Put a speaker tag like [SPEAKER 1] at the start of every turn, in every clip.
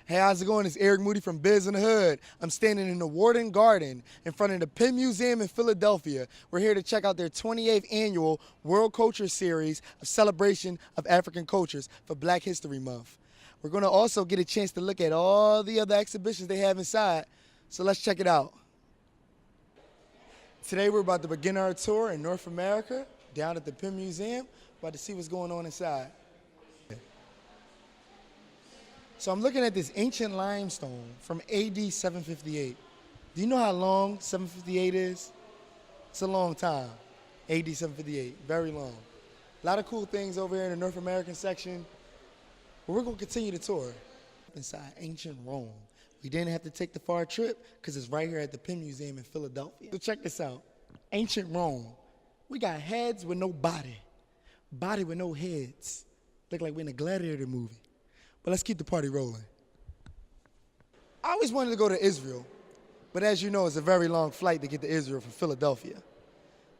[SPEAKER 1] Hey, how's it going? It's Eric Moody from Bizinthehood. I'm standing in the Warden Garden in front of the Penn Museum in Philadelphia. We're here to check out their 28th annual World Culture Series of celebration of African cultures for Black History Month. We're going to also get a chance to look at all the other exhibitions they have inside, so let's check it out. Today we're about to begin our tour in North America, down at the Penn Museum, about to see what's going on inside. So I'm looking at this ancient limestone from AD 758. Do you know how long 758 is? It's a long time, AD 758, very long. A lot of cool things over here in the North American section. But we're gonna continue the tour inside ancient Rome. We didn't have to take the far trip because it's right here at the Penn Museum in Philadelphia. So check this out, ancient Rome. We got heads with no body, body with no heads. Look like we're in a gladiator movie. But let's keep the party rolling. I always wanted to go to Israel, but as you know, it's a very long flight to get to Israel from Philadelphia.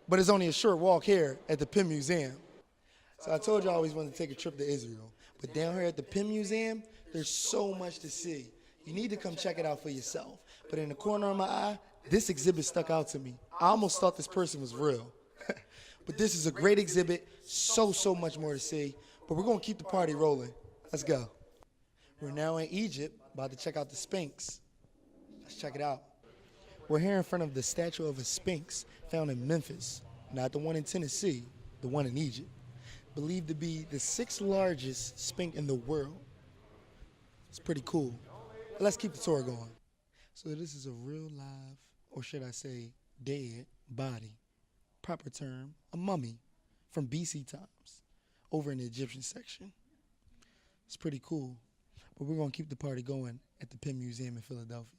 [SPEAKER 1] But it's only a short walk here at the Penn Museum. So I told you I always wanted to take a trip to Israel. But down here at the Penn Museum, there's so much to see. You need to come check it out for yourself. But in the corner of my eye, this exhibit stuck out to me. I almost thought this person was real. But this is a great exhibit, so much more to see. But we're gonna keep the party rolling. Let's go. We're now in Egypt, about to check out the Sphinx. Let's check it out. We're here in front of the statue of a Sphinx found in Memphis, not the one in Tennessee, the one in Egypt. Believed to be the 6th largest Sphinx in the world. It's pretty cool. But let's keep the tour going. So this is a real live, or should I say dead, body. Proper term, a mummy from BC times, over in the Egyptian section. It's pretty cool. But we're going to keep the party going at the Penn Museum in Philadelphia.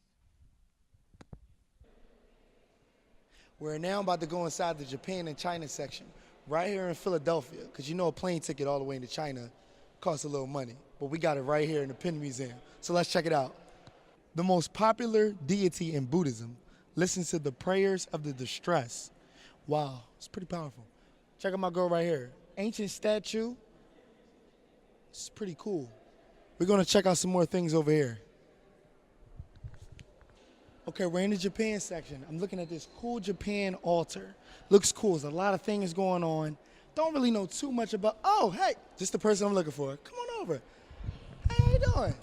[SPEAKER 1] We're now about to go inside the Japan and China section, right here in Philadelphia, because you know a plane ticket all the way into China costs a little money. But we got it right here in the Penn Museum. So let's check it out. The most popular deity in Buddhism listens to the prayers of the distressed. Wow, it's pretty powerful. Check out my girl right here. Ancient statue. It's pretty cool. We're going to check out some more things over here. Okay, we're in the Japan section. I'm looking at this cool Japan altar. Looks cool. There's a lot of things going on. Don't really know too much about. Oh, hey, just the person I'm looking for. Come on over. Hey, how you doing? How are you?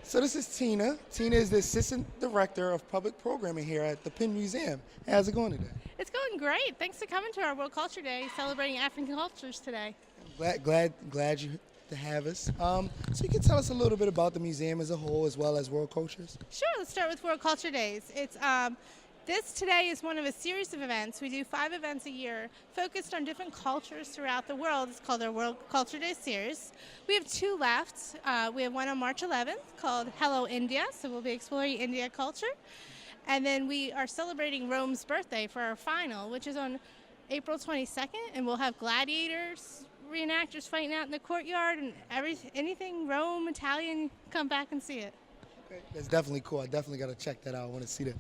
[SPEAKER 1] So this is Tina. Tina is the Assistant Director of Public Programming here at the Penn Museum. How's it going today?
[SPEAKER 2] It's going great. Thanks for coming to our World Culture Day, celebrating African cultures today.
[SPEAKER 1] Glad you to have us. So you can tell us a little bit about the museum as a whole, as well as World Cultures?
[SPEAKER 2] Sure, let's start with World Culture Days. This today is one of a series of events. We do 5 events a year focused on different cultures throughout the world. It's called our World Culture Day series. We have 2 left. We have one on March 11th called Hello India, so we'll be exploring India culture. And then we are celebrating Rome's birthday for our final, which is on April 22nd, and we'll have gladiators, reenactors fighting out in the courtyard, and anything Rome, Italian, come back and see it.
[SPEAKER 1] Okay. That's definitely cool. I definitely got to check that out. I want to see the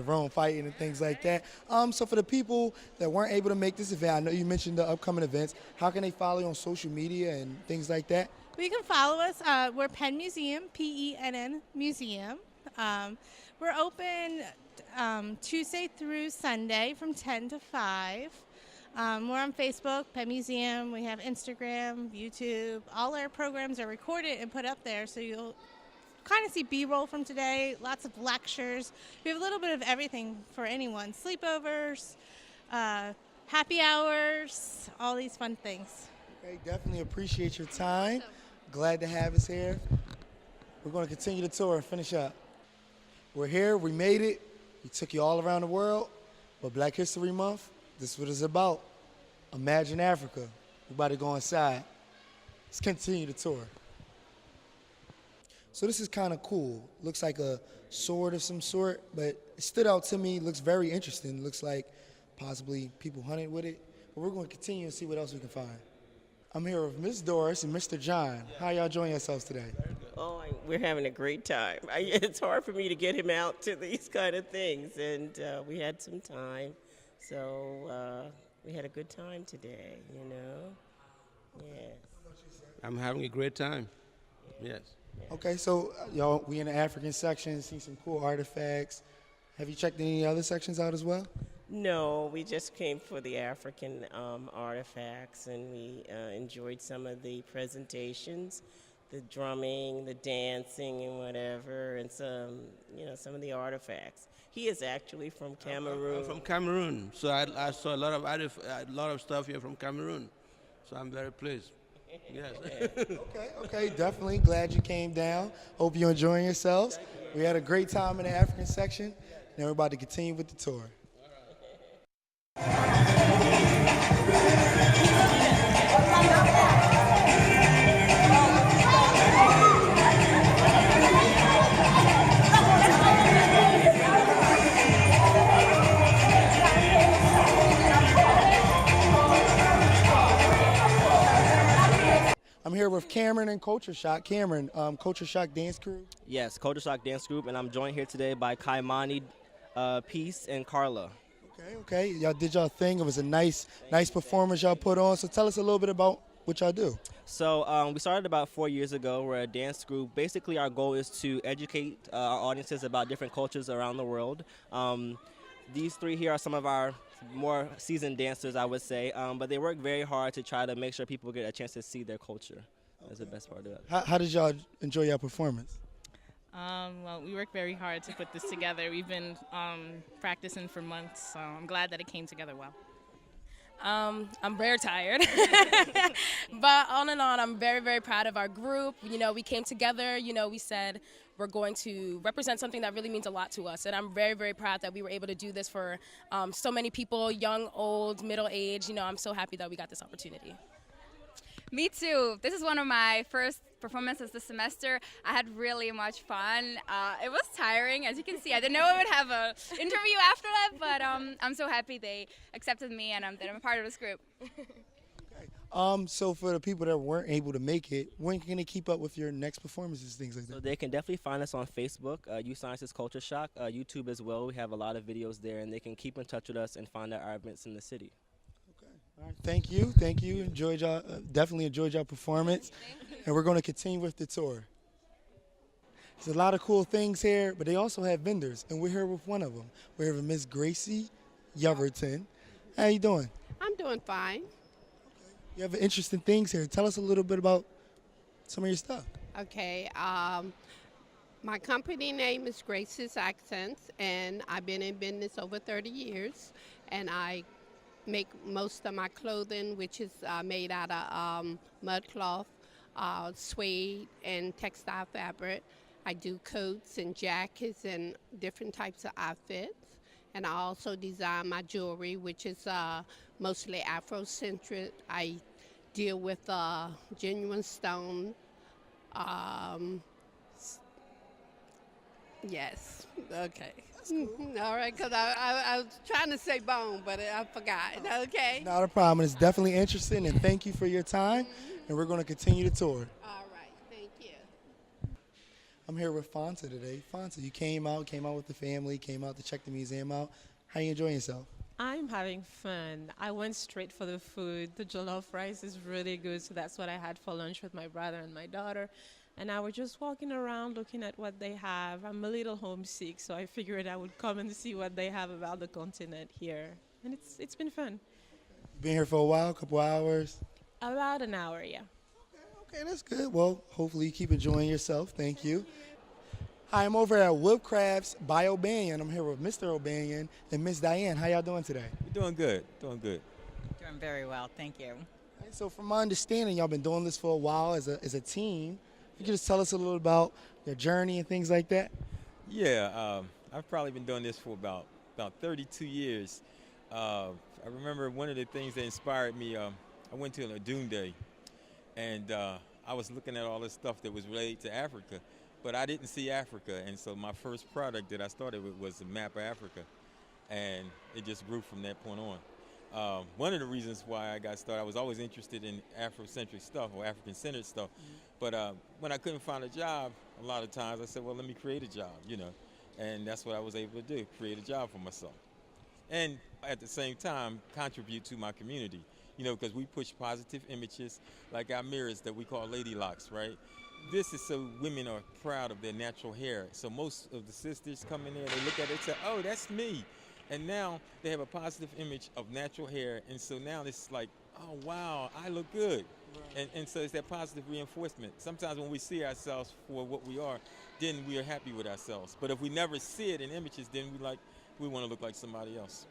[SPEAKER 1] Rome fighting and things like that. So for the people that weren't able to make this event, I know you mentioned the upcoming events. How can they follow you on social media and things like that?
[SPEAKER 2] Well, you can follow us. We're Penn Museum, Penn Museum. We're open Tuesday through Sunday from 10 to 5. We're on Facebook, Penn Museum. We have Instagram, YouTube. All our programs are recorded and put up there, so you'll kind of see B-roll from today, lots of lectures. We have a little bit of everything for anyone. Sleepovers, happy hours, all these fun things.
[SPEAKER 1] Okay, definitely appreciate your time. Glad to have us here. We're going to continue the tour and finish up. We're here, we made it. We took you all around the world, but Black History Month, this is what it's about. Imagine Africa. We're about to go inside. Let's continue the tour. So this is kind of cool. Looks like a sword of some sort, but it stood out to me. Looks very interesting. Looks like possibly people hunted with it. But we're going to continue and see what else we can find. I'm here with Miss Doris and Mr. John. How y'all enjoying yourselves today?
[SPEAKER 3] Oh, we're having a great time. It's hard for me to get him out to these kind of things, and we had some time. So we had a good time today, Yeah.
[SPEAKER 4] I'm having a great time, yes.
[SPEAKER 1] Okay, so y'all, we in the African section, see some cool artifacts. Have you checked any other sections out as well?
[SPEAKER 3] No, we just came for the African artifacts, and we enjoyed some of the presentations, the drumming, the dancing, and whatever, and some of the artifacts. He is actually from Cameroon.
[SPEAKER 4] I'm from Cameroon, so I saw a lot of stuff here from Cameroon. So I'm very pleased. Yes.
[SPEAKER 1] Okay, definitely. Glad you came down. Hope you're enjoying yourselves. We had a great time in the African section. Now we're about to continue with the tour. I'm here with Cameron and Culture Shock. Cameron, Culture Shock Dance Crew.
[SPEAKER 5] Yes, Culture Shock Dance Group, and I'm joined here today by Kaimani, Peace, and Carla.
[SPEAKER 1] Okay. Y'all did y'all thing. It was a nice performance y'all put on. So tell us a little bit about what y'all do.
[SPEAKER 5] So we started about 4 years ago. We're a dance group. Basically, our goal is to educate our audiences about different cultures around the world. These three here are some of our more seasoned dancers, I would say, but they work very hard to try to make sure people get a chance to see their culture. That's the best part of it.
[SPEAKER 1] How did y'all enjoy your performance?
[SPEAKER 6] Well, we worked very hard to put this together. We've been practicing for months, so I'm glad that it came together well.
[SPEAKER 7] I'm very tired, but all in all, I'm very, very proud of our group. You know, we came together, we said we're going to represent something that really means a lot to us, and I'm very, very proud that we were able to do this for so many people, young, old, middle age. I'm so happy that we got this opportunity.
[SPEAKER 8] Me too. This is one of my first performances this semester. I had really much fun. It was tiring, as you can see. I didn't know I would have an interview after that, but I'm so happy they accepted me and that I'm a part of this group.
[SPEAKER 1] So for the people that weren't able to make it, when can they keep up with your next performances, things like that?
[SPEAKER 5] So they can definitely find us on Facebook, Youth Sciences Culture Shock, YouTube as well. We have a lot of videos there, and they can keep in touch with us and find out our events in the city.
[SPEAKER 1] All right, thank you. Enjoyed y'all. Definitely enjoyed y'all performance, and we're going to continue with the tour. There's a lot of cool things here, but they also have vendors, and we're here with one of them. We're here with Miss Gracie Yeverton. How you doing?
[SPEAKER 9] I'm doing fine.
[SPEAKER 1] You have interesting things here. Tell us a little bit about some of your stuff.
[SPEAKER 9] Okay. My company name is Gracie's Accents, and I've been in business over 30 years, and I make most of my clothing, which is made out of mud cloth, suede, and textile fabric. I do coats and jackets and different types of outfits. And I also design my jewelry, which is mostly Afrocentric. I deal with genuine stone. Yes. Okay. All right, because I was trying to say bone, but I forgot. Okay.
[SPEAKER 1] Not a problem. It's definitely interesting, and thank you for your time. And we're going to continue the tour.
[SPEAKER 9] All right. Thank you.
[SPEAKER 1] I'm here with Fonta today. Fonta, you came out with the family, came out to check the museum out. How you enjoying yourself?
[SPEAKER 10] I'm having fun. I went straight for the food. The jollof rice is really good, so that's what I had for lunch with my brother and my daughter. And I was just walking around looking at what they have. I'm a little homesick, so I figured I would come and see what they have about the continent here. And it's been fun.
[SPEAKER 1] Been here for a while, a couple hours?
[SPEAKER 10] About an hour, yeah.
[SPEAKER 1] Okay, that's good. Well, hopefully you keep enjoying yourself. Thank you. Hi, I'm over at Woodcrafts by O'Banion. I'm here with Mr. O'Banion and Miss Diane. How y'all doing today?
[SPEAKER 11] We're doing good, doing good.
[SPEAKER 12] Doing very well, thank you.
[SPEAKER 1] Okay, so from my understanding, y'all been doing this for a while as a team. You can just tell us a little about your journey and things like that?
[SPEAKER 11] Yeah, I've probably been doing this for about 32 years. I remember one of the things that inspired me, I went to a Doom Day, and I was looking at all this stuff that was related to Africa, but I didn't see Africa, and so my first product that I started with was a map of Africa, and it just grew from that point on. One of the reasons why I got started, I was always interested in Afrocentric stuff or African-centered stuff. But when I couldn't find a job, a lot of times I said, well, let me create a job, And that's what I was able to do, create a job for myself. And at the same time, contribute to my community, because we push positive images like our mirrors that we call lady locks, right? this is so women are proud of their natural hair. So most of the sisters come in there, they look at it and say, oh, that's me. And now they have a positive image of natural hair. And so now it's like, oh, wow, I look good. Right. And so it's that positive reinforcement. Sometimes when we see ourselves for what we are, then we are happy with ourselves. But if we never see it in images, then we want to look like somebody else.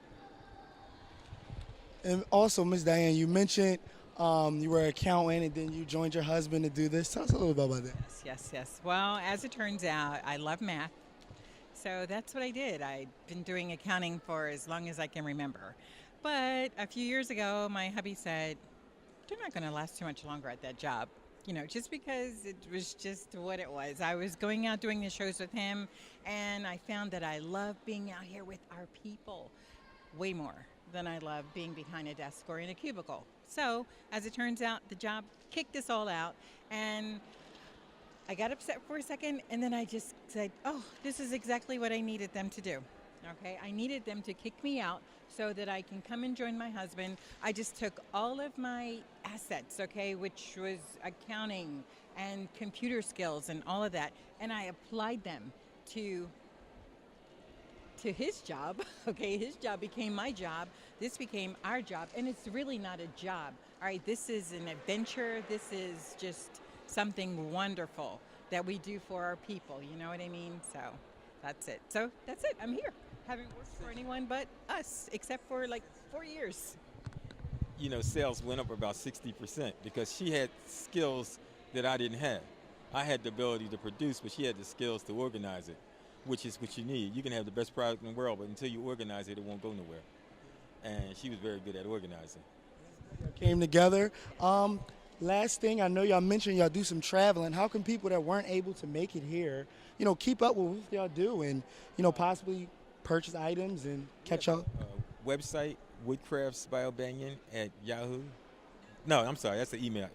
[SPEAKER 1] And also, Ms. Diane, you mentioned you were an accountant and then you joined your husband to do this. Tell us a little bit about that.
[SPEAKER 12] Yes. Well, as it turns out, I love math. So that's what I did. I've been doing accounting for as long as I can remember. But a few years ago, my hubby said, you're not going to last too much longer at that job. You know, just because it was just what it was. I was going out doing the shows with him, and I found that I love being out here with our people way more than I love being behind a desk or in a cubicle. So, as it turns out, the job kicked us all out, and I got upset for a second, and then I just said, oh, this is exactly what I needed them to do. Okay, I needed them to kick me out so that I can come and join my husband. I just took all of my assets, okay, which was accounting and computer skills and all of that, and I applied them to his job. Okay, his job became my job. This became our job, and it's really not a job. All right, this is an adventure. This is just something wonderful that we do for our people. You know what I mean? So that's it. I'm here. Haven't worked for anyone but us, except for like 4 years.
[SPEAKER 11] You know, sales went up about 60% because she had skills that I didn't have. I had the ability to produce, but she had the skills to organize it, which is what you need. You can have the best product in the world, but until you organize it, it won't go nowhere. And she was very good at organizing.
[SPEAKER 1] Came together. Last thing, I know y'all mentioned y'all do some traveling. How can people that weren't able to make it here, you know, keep up with what y'all do and, you know, possibly purchase items and catch up?
[SPEAKER 11] Website, woodcraftsbyobanian at Yahoo. No, I'm sorry, that's the email.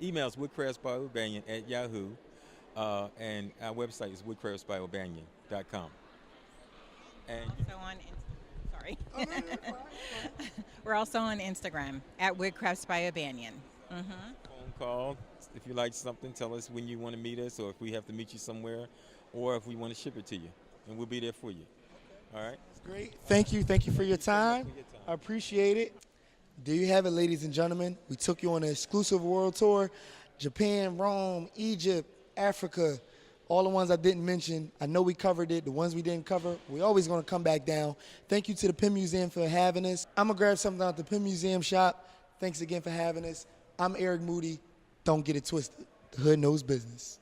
[SPEAKER 11] Email's woodcraftsbyobanian at Yahoo. And our website is woodcraftsbyobanian.com. And
[SPEAKER 12] also on sorry. We're also on Instagram at woodcraftsbyobanian.
[SPEAKER 11] Phone call. If you like something, tell us when you want to meet us or if we have to meet you somewhere or if we want to ship it to you. And we'll be there for you. All right?
[SPEAKER 1] That's great. Thank you. Thank you for your time. I appreciate it. There you have it, ladies and gentlemen. We took you on an exclusive world tour. Japan, Rome, Egypt, Africa, all the ones I didn't mention. I know we covered it. The ones we didn't cover, we're always going to come back down. Thank you to the Penn Museum for having us. I'm going to grab something out the Penn Museum shop. Thanks again for having us. I'm Eric Moody. Don't get it twisted. The hood knows business.